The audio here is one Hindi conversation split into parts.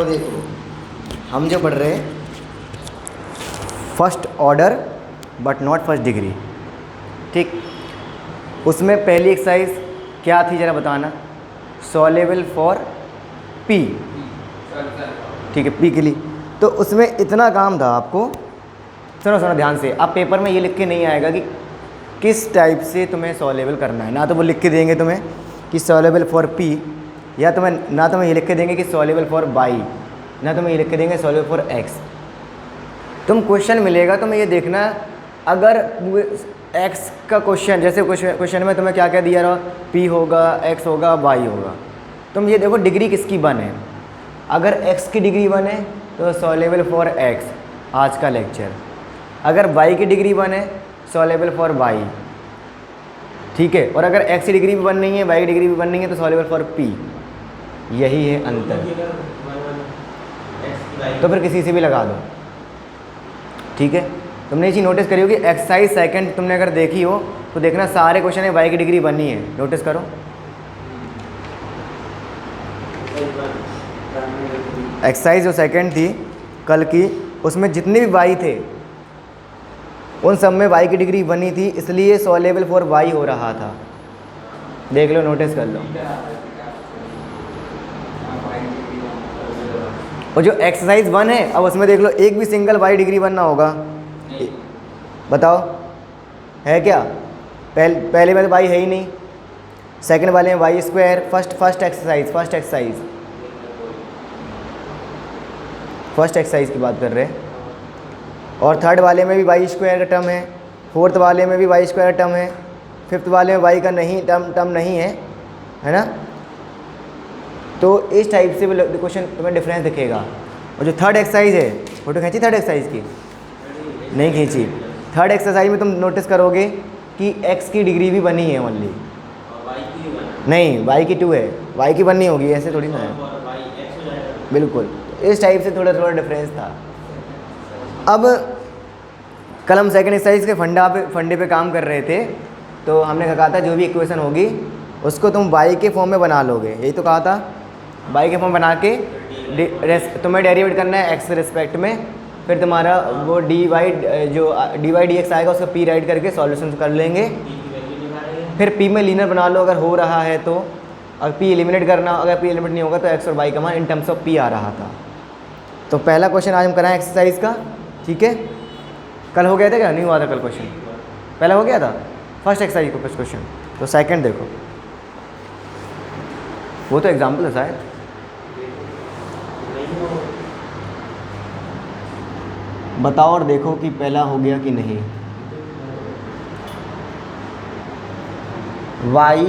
तो देखो हम जो पढ़ रहे हैं first order but not first degree, ठीक। उसमें पहली एक्सरसाइज क्या थी ज़रा बताना, सॉल्युबल फॉर पी, ठीक है, पी के लिए। तो उसमें इतना काम था आपको, सुनो ध्यान से, आप पेपर में ये लिख के नहीं आएगा कि किस टाइप से तुम्हें सॉल्युबल करना है, ना तो वो लिख के देंगे तुम्हें कि सॉल्युबल फॉर पी, या ना तुम्हें ये लिख के देंगे कि सॉल्युबल फॉर वाई, ना तुम्हें ये लिख के देंगे सॉल्युबल फॉर एक्स। तुम क्वेश्चन मिलेगा तुम्हें ये देखना, अगर एक्स का क्वेश्चन, जैसे क्वेश्चन में तुम्हें क्या क्या दिया रहा, पी होगा, एक्स होगा, वाई होगा, तुम ये देखो डिग्री किसकी 1 है। अगर एक्स की डिग्री 1 है तो सॉल्युबल फॉर एक्स, आज का लेक्चर। अगर वाई की डिग्री 1 है, सॉल्युबल फॉर वाई, ठीक है। और अगर एक्स की डिग्री भी 1 नहीं है, वाई की डिग्री भी 1 नहीं है, तो सॉल्युबल फॉर पी। यही है अंतर। तो फिर किसी से भी लगा दो, ठीक है। तुमने ये चीज़ नोटिस करी होगी, एक्सरसाइज सेकंड तुमने अगर देखी हो तो देखना सारे क्वेश्चन है वाई की डिग्री 1 ही है, नोटिस करो। एक्सरसाइज जो सेकंड थी कल की, उसमें जितने भी वाई थे उन सब में वाई की डिग्री 1 ही थी, इसलिए सॉल्युबल फॉर वाई हो रहा था। देख लो, नोटिस कर लो। और जो एक्सरसाइज 1 है, अब उसमें देख लो एक भी सिंगल वाई डिग्री 1 ना होगा, बताओ है क्या? पहले में तो वाई है ही नहीं, सेकंड वाले में वाई स्क्वायर, फर्स्ट एक्सरसाइज की बात कर रहे हैं। और थर्ड वाले में भी वाई स्क्वायर का टर्म है, फोर्थ वाले में भी वाई स्क्वायर टर्म है, फिफ्थ वाले में वाई का नहीं टर्म नहीं है ना। तो इस टाइप से क्वेश्चन तुम्हें डिफरेंस दिखेगा। और जो थर्ड एक्सरसाइज है, फोटो खींची थर्ड एक्सरसाइज की? नहीं खींची। थर्ड एक्सरसाइज में तुम नोटिस करोगे कि एक्स की डिग्री भी 1 ही है ओनली, नहीं वाई की 2 है, वाई की 1 नहीं होगी, ऐसे थोड़ी ना है। बिल्कुल, इस टाइप से थोड़ा डिफरेंस था। अब कल हम सेकंड एक्सरसाइज के फंडे पे काम कर रहे थे, तो हमने कहा था जो भी इक्वेशन होगी उसको तुम वाई के फॉर्म में बना लोगे, यही तो कहा था। वाई के फॉर्म बना के तुम्हें डेरिवेट करना है एक्स रिस्पेक्ट में, फिर तुम्हारा वो डी वाई डी एक्स आएगा, उसका पी राइट करके सॉल्यूशन कर लेंगे। फिर पी में लीनियर बना लो अगर हो रहा है तो, अगर पी एलिमिनेट करना, अगर पी एलिमिनेट नहीं होगा तो एक्स और वाई का मान इन टर्म्स ऑफ पी आ रहा था। तो पहला क्वेश्चन आज हम कराएं एक्सरसाइज का, ठीक है। कल हो गया था क्या? नहीं हुआ था कल क्वेश्चन, पहला हो गया था फर्स्ट एक्सरसाइज का क्वेश्चन। तो सेकंड देखो, वो तो एग्जाम्पल है शायद। बताओ और देखो कि पहला हो गया कि नहीं। वाई,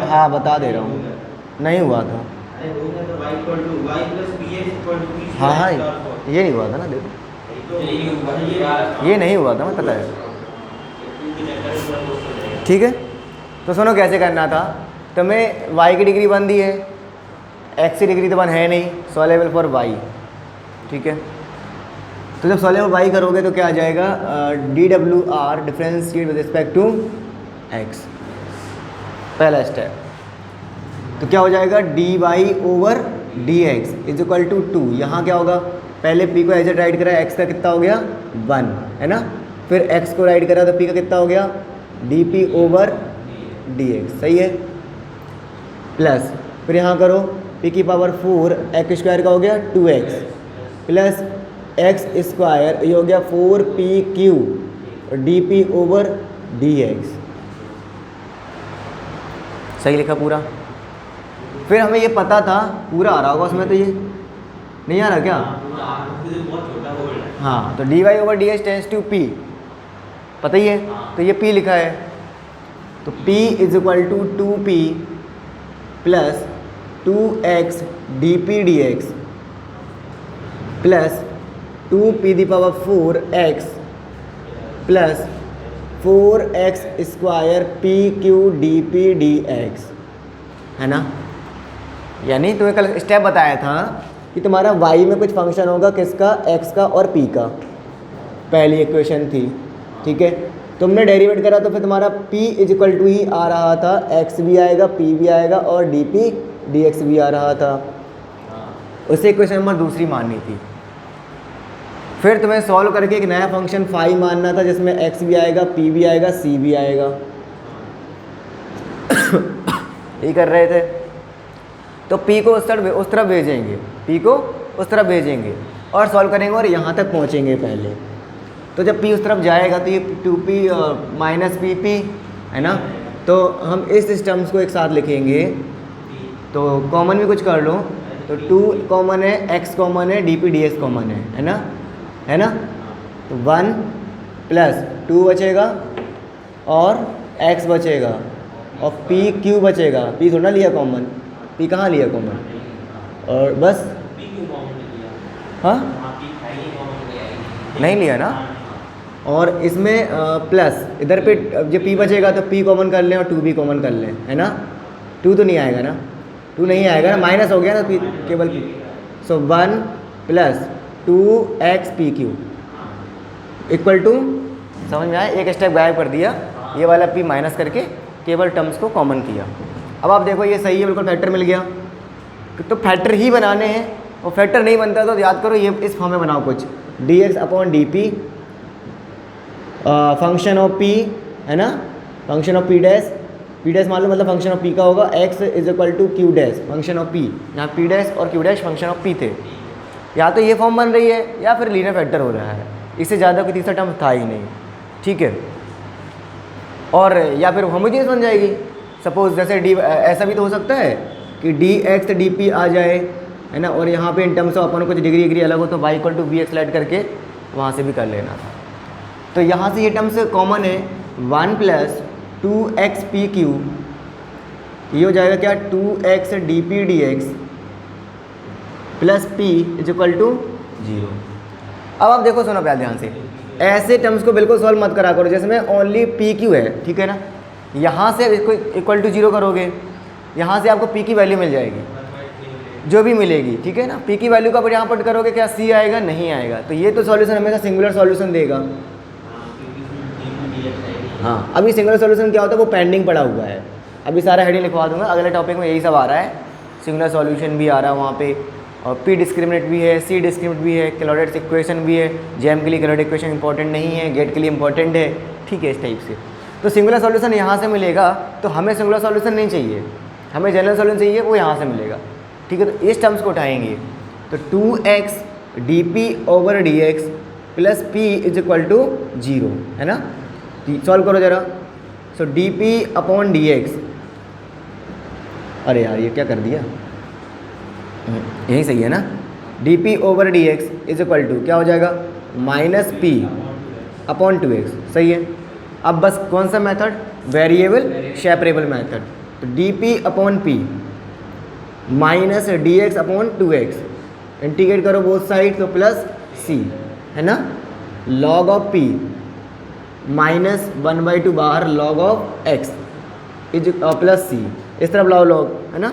हाँ बता दे रहा हूँ, नहीं हुआ था। हाँ ये नहीं हुआ था ना, देखो ये नहीं हुआ था, मैं पता है, ठीक है। तो सुनो कैसे करना था। तुम्हें y की डिग्री 1 दी है, x की डिग्री तो 1 है नहीं, सॉल्युबल फॉर y, ठीक है। तो जब सॉल्युबल y करोगे तो क्या आ जाएगा, DWR differentiate with respect to x, पहला स्टेप। तो क्या हो जाएगा, dy/dx इज इक्वल टू 2। यहाँ क्या होगा, पहले p को एज ए राइट करा, x का कितना हो गया 1 है ना, फिर x को राइट करा तो p का कितना हो गया dp/dx, सही है। प्लस फिर यहाँ करो p की पावर 4 x स्क्वायर का हो गया 2x प्लस x स्क्वायर, ये हो गया 4pq dp/dx, सही लिखा पूरा। फिर हमें ये पता था, पूरा आ रहा होगा उसमें, तो ये नहीं आ रहा क्या? हाँ, तो dy/dx टेंस टू p, पता ही है, तो ये p लिखा है, तो p is equal to 2p plus 2x dp/dx plus 2p⁴x plus 4x square pq dp/dx, है ना। यानी तुम्हें कल स्टेप बताया था कि तुम्हारा y में कुछ फंक्शन होगा, किसका, x का और p का, पहली इक्वेशन थी, ठीक है। तुमने डेरिवेट करा तो फिर तुम्हारा p इज इक्वल टू ही आ रहा था, x भी आएगा, p भी आएगा और dp/dx भी आ रहा था। उसे इक्वेशन नंबर दूसरी माननी थी। फिर तुम्हें सॉल्व करके एक नया फंक्शन फाई मानना था जिसमें x भी आएगा, p भी आएगा, c भी आएगा। यही कर रहे थे। तो p को उस तरफ भेजेंगे, p को उस तरफ भेजेंगे और सॉल्व करेंगे और यहाँ तक पहुँचेंगे पहले। तो जब p उस तरफ जाएगा तो ये 2p माइनस pp है ना, तो हम इस टर्म्स को एक साथ लिखेंगे। तो कॉमन भी कुछ कर लो, तो 2 कॉमन है, x कॉमन है, dp ds कॉमन है ना, है ना। तो 1 प्लस 2 बचेगा और x बचेगा और p q बचेगा। p थोड़ा लिया कॉमन, p कहाँ लिया कॉमन, और बस हाँ नहीं लिया ना। और इसमें प्लस इधर पे जब p बचेगा तो p कॉमन कर लें और 2 भी कॉमन कर लें, है ना। 2 तो नहीं आएगा ना, 2 नहीं आएगा ना, माइनस हो गया ना p, केवल p। So 1 plus 2x pq equal to, समझ में आया, एक स्टेप गायब कर दिया, ये वाला p माइनस करके केवल टर्म्स को कॉमन किया। अब आप देखो ये सही है, बिल्कुल फैक्टर मिल गया। तो फैक्टर ही बनाने हैं, और फैक्टर नहीं बनता तो याद करो ये इस फॉर्म में बनाओ कुछ, dx upon dp function of p, है ना, function of p dash, p dash मान लो मतलब फंक्शन ऑफ p का होगा, x is equal to q dash function of p। यहाँ p डैश और q dash function of p थे, या तो ये फॉर्म बन रही है या फिर लीनियर फैक्टर हो रहा है, इससे ज़्यादा कोई तीसरा टर्म था ही नहीं, ठीक है। और या फिर होमोजेनियस बन जाएगी, सपोज जैसे d ऐसा भी तो हो सकता है कि dx dp आ जाए, है ना, और यहाँ पे इन टर्म्स ऑफ अपन कुछ डिग्री अलग हो तो y equal to bx add करके वहाँ से भी कर लेना था। तो यहाँ से ये टर्म्स कॉमन है, 1 प्लस 2x pq, ये हो जाएगा क्या, 2x dp dx plus p is equal to 0। अब आप देखो, सुनो प्यार ध्यान से, ऐसे टर्म्स को बिल्कुल सॉल्व मत करा करो जिसमें ओनली pq है, ठीक है ना। यहाँ से इसको इक्वल टू 0 करोगे, यहाँ से आपको p की वैल्यू मिल जाएगी, जो भी मिलेगी, ठीक है ना। p की वैल्यू का पर यहाँ पुट करोगे, क्या c आएगा, नहीं आएगा। तो ये तो सॉल्यूशन हमेशा सिंगुलर सॉल्यूशन देगा। हाँ, अभी सिंगुलर सॉल्यूशन क्या होता है वो पेंडिंग पड़ा हुआ है, अभी सारा हेडिंग लिखवा दूंगा, अगले टॉपिक में यही सब आ रहा है। सिंगुलर सॉल्यूशन भी आ रहा है वहाँ पे, और p डिस्क्रिमिनेट भी है, c डिस्क्रिमिनेट भी है, क्लॉडेट्स इक्वेशन भी है। जैम के लिए क्लॉडेट इक्वेशन इंपॉर्टेंट नहीं है, गेट के लिए इंपॉर्टेंट है, ठीक है, इस टाइप से। तो सिंगुलर सॉल्यूशन यहाँ से मिलेगा, तो हमें सिंगुलर सॉल्यूशन नहीं चाहिए, हमें जनरल सॉल्यूशन चाहिए, वो यहाँ से मिलेगा, ठीक है। तो इस टर्म्स को उठाएंगे, तो 2x dp over dx plus p is equal to 0, है ना। सॉल्व करो जरा। सो dp अपॉन dx, अरे यार ये क्या कर दिया, यही सही है ना। dp over dx is equal to क्या हो जाएगा, माइनस p अपॉन 2x, सही है। अब बस कौन सा मेथड, वेरिएबल सेपरेबल मेथड। तो dp upon p minus dx upon 2x, integrate करो बोथ साइड तो प्लस c, है ना। लॉग ऑफ p माइनस 1/2 बाहर, log of x is plus c, इस तरफ लाओ लॉग, है ना।